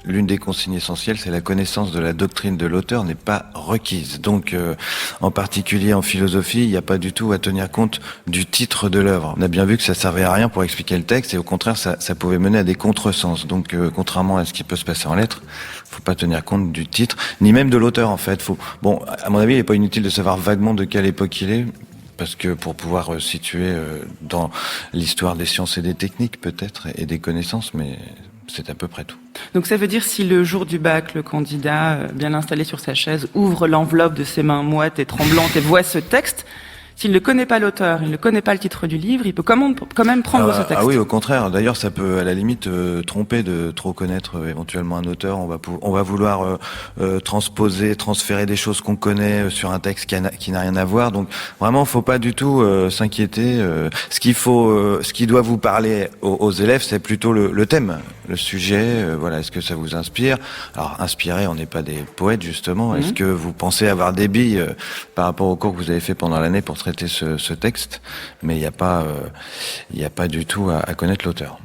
l'une des consignes essentielles, c'est la connaissance de la doctrine de l'auteur n'est pas requise. Donc, en particulier en philosophie, il n'y a pas du tout à tenir compte du titre de l'œuvre. On a bien vu que ça servait à rien pour expliquer le texte, et au contraire, ça pouvait mener à des contresens. Donc, contrairement à ce qui peut se passer en lettres, faut pas tenir compte du titre, ni même de l'auteur, en fait. Bon, à mon avis, il n'est pas inutile de savoir vaguement de quelle époque il est, parce que pour pouvoir situer dans l'histoire des sciences et des techniques, peut-être, et des connaissances, mais c'est à peu près tout. Donc ça veut dire si le jour du bac, le candidat, bien installé sur sa chaise, ouvre l'enveloppe de ses mains moites et tremblantes et voit ce texte, s'il ne connaît pas l'auteur, il ne connaît pas le titre du livre, il peut quand même prendre ce texte. Ah oui, au contraire. D'ailleurs, ça peut à la limite tromper de trop connaître éventuellement un auteur. On va vouloir transférer des choses qu'on connaît sur un texte qui n'a rien à voir. Donc vraiment, faut pas du tout s'inquiéter. Ce qui doit vous parler aux élèves, c'est plutôt le thème, le sujet. Voilà, est-ce que ça vous inspire? Alors, inspiré, on n'est pas des poètes justement. Est-ce que vous pensez avoir des billes par rapport au cours que vous avez fait pendant l'année pour traiter ce texte? Mais il n'y a pas du tout à connaître l'auteur.